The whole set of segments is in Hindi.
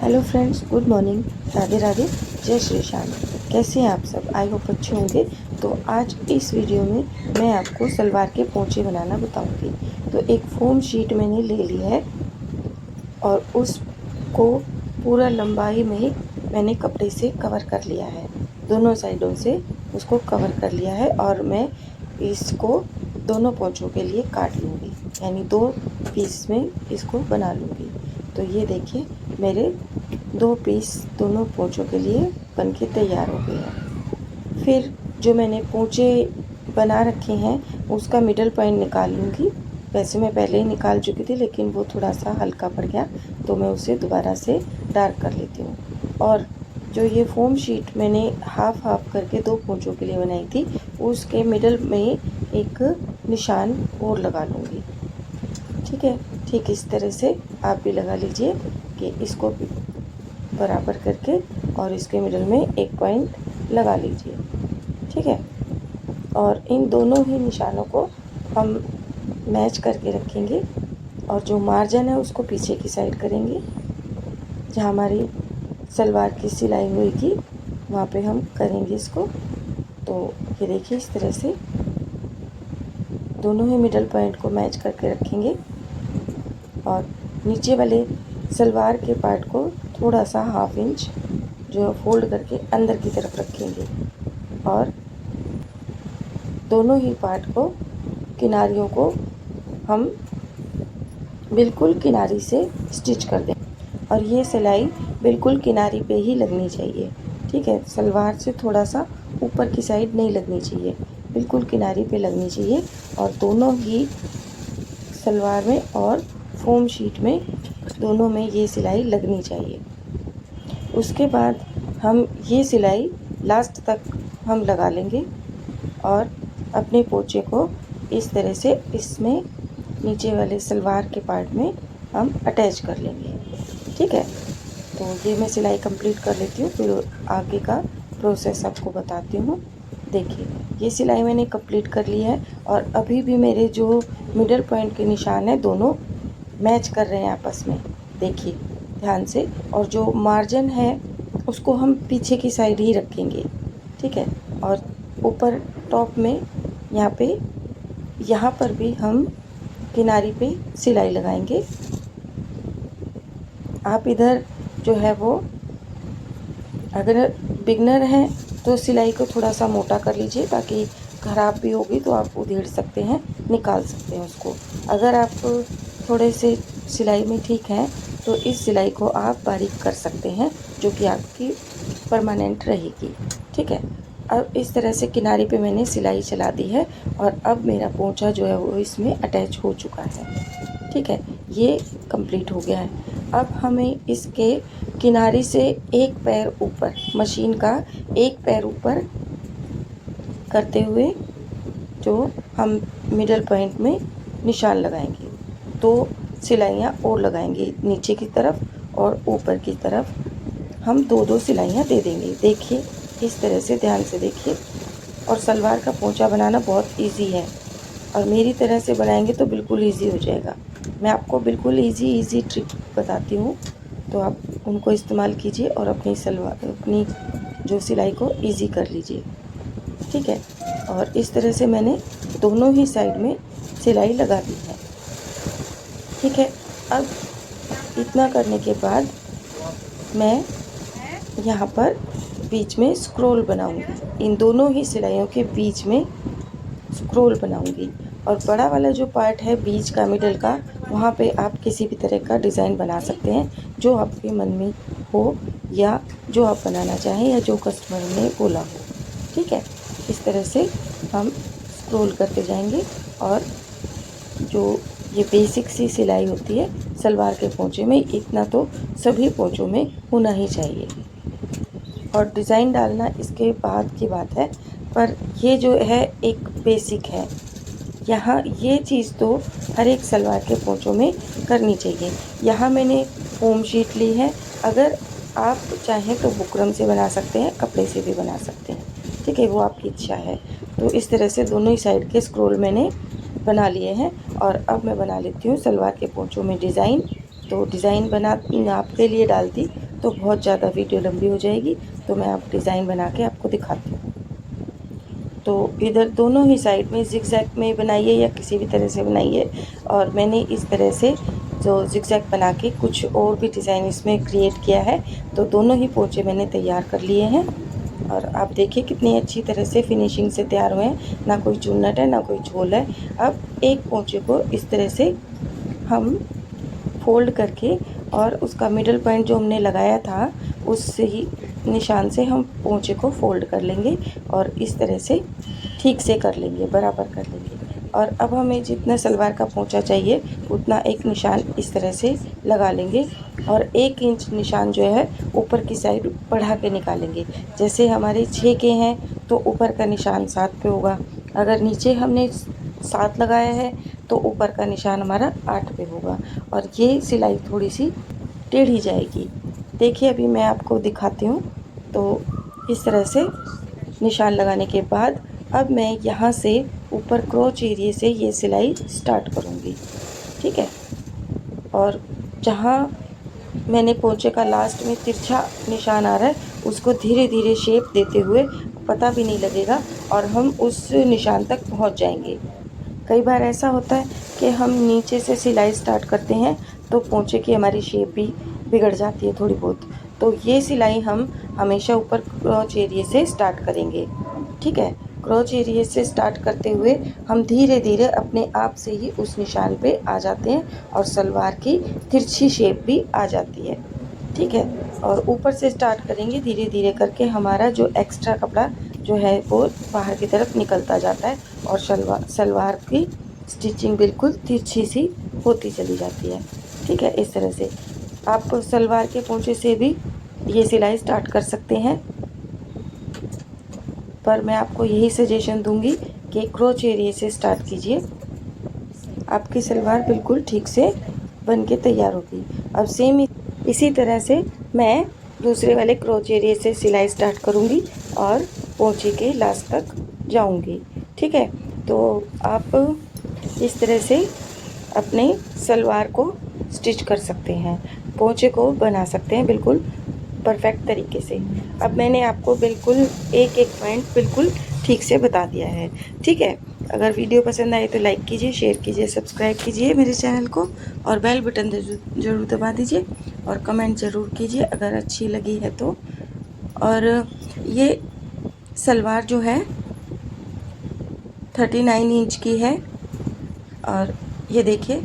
Hello friends, good morning, Radhe Radhe, जय श्री श्याम। कैसे हैं आप सब? आई होप अच्छे होंगे। तो आज इस वीडियो में मैं आपको सलवार के पोंचे बनाना बताऊंगी। तो एक फोम शीट मैंने ले ली है और उसको पूरा लंबाई में मैंने कपड़े से कवर कर लिया है। दोनों साइडों से उसको कवर कर लिया है और मैं इसको दोनों पोंचों के लिए काट लूँगी, यानी 2 पीस में इसको बना लूँगी। तो ये देखिए, मेरे 2 पीस दोनों पोंचों के लिए बनके तैयार हो गए हैं। फिर जो मैंने पोंचे बना रखे हैं उसका मिडल पॉइंट निकाल लूँगी। वैसे मैं पहले ही निकाल चुकी थी, लेकिन वो थोड़ा सा हल्का पड़ गया तो मैं उसे दोबारा से डार्क कर लेती हूँ। और जो ये फोम शीट मैंने हाफ हाफ करके 2 पोंचों के लिए बनाई थी, उसके मिडल में एक निशान और लगा लूँगी। ठीक है, ठीक इस तरह से आप भी लगा लीजिए कि इसको बराबर करके और इसके मिडल में एक पॉइंट लगा लीजिए। ठीक है, और इन दोनों ही निशानों को हम मैच करके रखेंगे और जो मार्जिन है उसको पीछे की साइड करेंगे। जहाँ हमारी सलवार की सिलाई होगी वहाँ पे हम करेंगे इसको। तो ये देखिए, इस तरह से दोनों ही मिडल पॉइंट को मैच करके रखेंगे और नीचे वाले सलवार के पार्ट को थोड़ा सा ½ इंच जो फोल्ड करके अंदर की तरफ रखेंगे और दोनों ही पार्ट को, किनारियों को हम बिल्कुल किनारी से स्टिच कर दें। और ये सिलाई बिल्कुल किनारी पे ही लगनी चाहिए। ठीक है, सलवार से थोड़ा सा ऊपर की साइड नहीं लगनी चाहिए, बिल्कुल किनारी पे लगनी चाहिए। और दोनों ही सलवार में और फोम शीट में दोनों में ये सिलाई लगनी चाहिए। उसके बाद हम ये सिलाई लास्ट तक हम लगा लेंगे और अपने पोंचे को इस तरह से इसमें नीचे वाले सलवार के पार्ट में हम अटैच कर लेंगे। ठीक है, तो ये मैं सिलाई कंप्लीट कर लेती हूँ, फिर आगे का प्रोसेस आपको बताती हूँ। देखिए, ये सिलाई मैंने कंप्लीट कर ली है और अभी भी मेरे जो मिडल पॉइंट के निशान हैं दोनों मैच कर रहे हैं आपस में। देखिए ध्यान से, और जो मार्जिन है उसको हम पीछे की साइड ही रखेंगे। ठीक है, और ऊपर टॉप में यहाँ पर भी हम किनारी पे सिलाई लगाएंगे। आप इधर जो है वो, अगर बिगनर हैं तो सिलाई को थोड़ा सा मोटा कर लीजिए, ताकि ख़राब भी होगी तो आप उधेड़ सकते हैं, निकाल सकते हैं उसको। अगर आप थोड़े से सिलाई में ठीक हैं तो इस सिलाई को आप बारीक कर सकते हैं, जो कि आपकी परमानेंट रहेगी। ठीक है, अब इस तरह से किनारे पे मैंने सिलाई चला दी है और अब मेरा पोंचा जो है वो इसमें अटैच हो चुका है। ठीक है, ये कंप्लीट हो गया है। अब हमें इसके किनारे से एक पैर ऊपर, मशीन का एक पैर ऊपर करते हुए जो हम मिडल पॉइंट में निशान लगाएंगे, 2 सिलाइयाँ और लगाएंगे नीचे की तरफ और ऊपर की तरफ हम 2-2 सिलाइयाँ दे देंगे। देखिए इस तरह से, ध्यान से देखिए। और सलवार का पोंचा बनाना बहुत इजी है और मेरी तरह से बनाएंगे तो बिल्कुल इजी हो जाएगा। मैं आपको बिल्कुल इजी ट्रिक बताती हूँ, तो आप उनको इस्तेमाल कीजिए और अपनी जो सिलाई को इजी कर लीजिए। ठीक है, और इस तरह से मैंने दोनों ही साइड में सिलाई लगा दी है। ठीक है, अब इतना करने के बाद मैं यहाँ पर बीच में स्क्रोल बनाऊंगी। इन दोनों ही सिलाइयों के बीच में स्क्रोल बनाऊंगी और बड़ा वाला जो पार्ट है बीच का, मिडल का, वहाँ पे आप किसी भी तरह का डिज़ाइन बना सकते हैं जो आपके मन में हो या जो आप बनाना चाहें या जो कस्टमर ने बोला हो। ठीक है, इस तरह से हम स्क्रोल करते जाएंगे और जो ये बेसिक सी सिलाई होती है सलवार के पोंचे में, इतना तो सभी पोंचों में होना ही चाहिए। और डिज़ाइन डालना इसके बाद की बात है, पर ये जो है एक बेसिक है। यहाँ ये चीज़ तो हर एक सलवार के पोंचों में करनी चाहिए। यहाँ मैंने फोम शीट ली है, अगर आप चाहें तो बुकरम से बना सकते हैं, कपड़े से भी बना सकते हैं। ठीक है, वो आपकी इच्छा है। तो इस तरह से दोनों ही साइड के स्क्रोल मैंने बना लिए हैं और अब मैं बना लेती हूँ सलवार के पोंचों में डिज़ाइन। तो डिज़ाइन बना आपके लिए डाल दी तो बहुत ज़्यादा वीडियो लंबी हो जाएगी, तो मैं अब डिज़ाइन बना के आपको दिखाती हूँ। तो इधर दोनों ही साइड में ज़िगज़ैग में बनाइए या किसी भी तरह से बनाइए। और मैंने इस तरह से जो ज़िगज़ैग बना के कुछ और भी डिज़ाइन इसमें क्रिएट किया है। तो दोनों ही पोंचे मैंने तैयार कर लिए हैं और आप देखिए कितनी अच्छी तरह से फिनिशिंग से तैयार हुए हैं। ना कोई चुन्नट है, ना कोई झोल है। अब एक पोंचे को इस तरह से हम फोल्ड करके और उसका मिडल पॉइंट जो हमने लगाया था उस ही निशान से हम पोंचे को फोल्ड कर लेंगे और इस तरह से ठीक से कर लेंगे, बराबर कर लेंगे। और अब हमें जितना सलवार का पोंचा चाहिए उतना एक निशान इस तरह से लगा लेंगे और 1 इंच निशान जो है ऊपर की साइड बढ़ा के निकालेंगे। जैसे हमारे 6 के हैं तो ऊपर का निशान 7 पे होगा। अगर नीचे हमने 7 लगाया है तो ऊपर का निशान हमारा 8 पे होगा और ये सिलाई थोड़ी सी टेढ़ी जाएगी। देखिए अभी मैं आपको दिखाती हूँ। तो इस तरह से निशान लगाने के बाद अब मैं यहाँ से ऊपर क्रोच एरिया से ये सिलाई स्टार्ट करूँगी, ठीक है। और जहाँ मैंने पोंचे का लास्ट में तिरछा निशान आ रहा है उसको धीरे धीरे शेप देते हुए, पता भी नहीं लगेगा और हम उस निशान तक पहुँच जाएंगे। कई बार ऐसा होता है कि हम नीचे से सिलाई स्टार्ट करते हैं तो पोंचे की हमारी शेप भी बिगड़ जाती है थोड़ी बहुत। तो ये सिलाई हम हमेशा ऊपर क्रोच एरिया से स्टार्ट करेंगे, ठीक है। क्रोच एरिया से स्टार्ट करते हुए हम धीरे धीरे अपने आप से ही उस निशान पे आ जाते हैं और सलवार की तिरछी शेप भी आ जाती है, ठीक है। और ऊपर से स्टार्ट करेंगे धीरे धीरे करके, हमारा जो एक्स्ट्रा कपड़ा जो है वो बाहर की तरफ निकलता जाता है और सलवार की स्टिचिंग बिल्कुल तिरछी सी होती चली जाती है, ठीक है। इस तरह से आप सलवार के पोंचे से भी ये सिलाई स्टार्ट कर सकते हैं, पर मैं आपको यही सजेशन दूंगी कि क्रोच एरिया से स्टार्ट कीजिए, आपकी सलवार बिल्कुल ठीक से बन के तैयार होगी। अब सेम इसी तरह से मैं दूसरे वाले क्रोच एरिया से सिलाई स्टार्ट करूंगी और पोंचे के लास्ट तक जाऊंगी, ठीक है। तो आप इस तरह से अपने सलवार को स्टिच कर सकते हैं, पोंचे को बना सकते हैं बिल्कुल परफेक्ट तरीके से। अब मैंने आपको बिल्कुल एक एक पॉइंट बिल्कुल ठीक से बता दिया है, ठीक है। अगर वीडियो पसंद आए तो लाइक कीजिए, शेयर कीजिए, सब्सक्राइब कीजिए मेरे चैनल को और बेल बटन ज़रूर दबा दीजिए और कमेंट ज़रूर कीजिए अगर अच्छी लगी है तो। और ये सलवार जो है 39 इंच की है और ये देखिए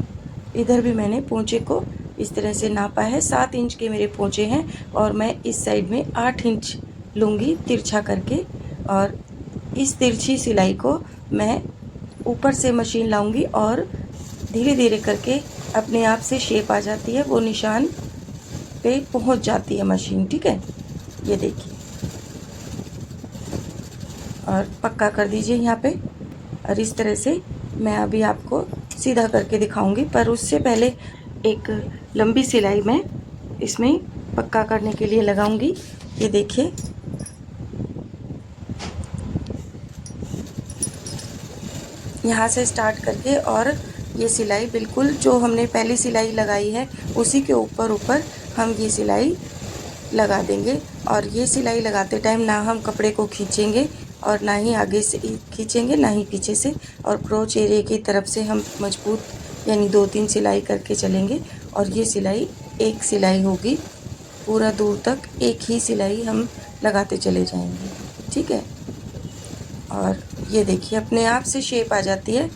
इधर भी मैंने पोंचे को इस तरह से नापा है। 7 इंच के मेरे पोंचे हैं और मैं इस साइड में 8 इंच लूँगी तिरछा करके और इस तिरछी सिलाई को मैं ऊपर से मशीन लाऊंगी और धीरे धीरे करके अपने आप से शेप आ जाती है, वो निशान पे पहुंच जाती है मशीन, ठीक है। ये देखिए और पक्का कर दीजिए यहाँ पे। और इस तरह से मैं अभी आपको सीधा करके दिखाऊंगी, पर उससे पहले एक लंबी सिलाई मैं इसमें पक्का करने के लिए लगाऊंगी। ये देखिए यहाँ से स्टार्ट करके और ये सिलाई बिल्कुल जो हमने पहली सिलाई लगाई है उसी के ऊपर हम ये सिलाई लगा देंगे। और ये सिलाई लगाते टाइम ना हम कपड़े को खींचेंगे और ना ही आगे से खींचेंगे ना ही पीछे से, और क्रोच एरिया की तरफ से हम मजबूत यानी 2-3 सिलाई करके चलेंगे और ये सिलाई एक सिलाई होगी, पूरा दूर तक एक ही सिलाई हम लगाते चले जाएंगे, ठीक है। और ये देखिए अपने आप से शेप आ जाती है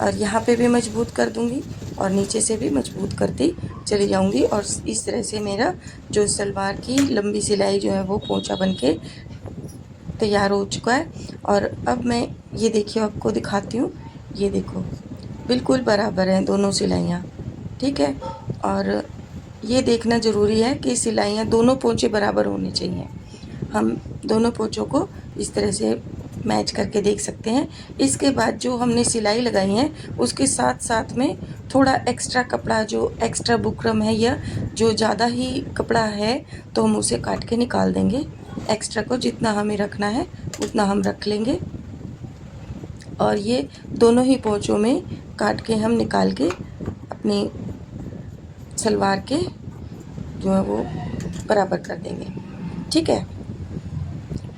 और यहाँ पे भी मजबूत कर दूँगी और नीचे से भी मजबूत करती चली जाऊँगी और इस तरह से मेरा जो सलवार की लंबी सिलाई जो है वो पोंचा बनके तैयार हो चुका है। और अब मैं ये देखिए आपको दिखाती हूँ, ये देखो बिल्कुल बराबर हैं दोनों सिलाइयाँ, ठीक है। और ये देखना ज़रूरी है कि सिलाइयाँ दोनों पोंचे बराबर होने चाहिए। हम दोनों पोंचों को इस तरह से मैच करके देख सकते हैं। इसके बाद जो हमने सिलाई लगाई है उसके साथ साथ में थोड़ा एक्स्ट्रा कपड़ा जो एक्स्ट्रा बुकरम है या जो ज़्यादा ही कपड़ा है तो हम उसे काट के निकाल देंगे। एक्स्ट्रा को जितना हमें रखना है उतना हम रख लेंगे और ये दोनों ही पोंचों में काट के हम निकाल के अपनी सलवार के जो है वो बराबर कर देंगे। ठीक है,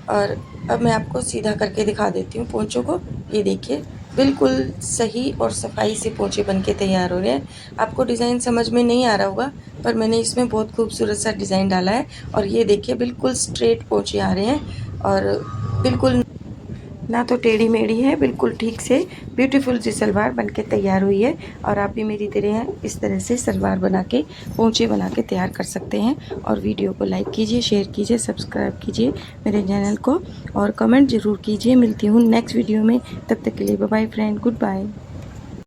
और अब मैं आपको सीधा करके दिखा देती हूँ पोंचों को। ये देखिए बिल्कुल सही और सफाई से पोंचे बन के तैयार हो रहे हैं। आपको डिज़ाइन समझ में नहीं आ रहा होगा, पर मैंने इसमें बहुत खूबसूरत सा डिज़ाइन डाला है। और ये देखिए बिल्कुल स्ट्रेट पोंचे आ रहे हैं और बिल्कुल ना तो टेढ़ी मेढ़ी है, बिल्कुल ठीक से ब्यूटीफुल सी सलवार बन के तैयार हुई है। और आप भी मेरी तरह इस तरह से सलवार बना के पोंचे बना के तैयार कर सकते हैं। और वीडियो को लाइक कीजिए, शेयर कीजिए, सब्सक्राइब कीजिए मेरे चैनल को और कमेंट ज़रूर कीजिए। मिलती हूँ नेक्स्ट वीडियो में, तब तक के लिए bye bye friend, good bye.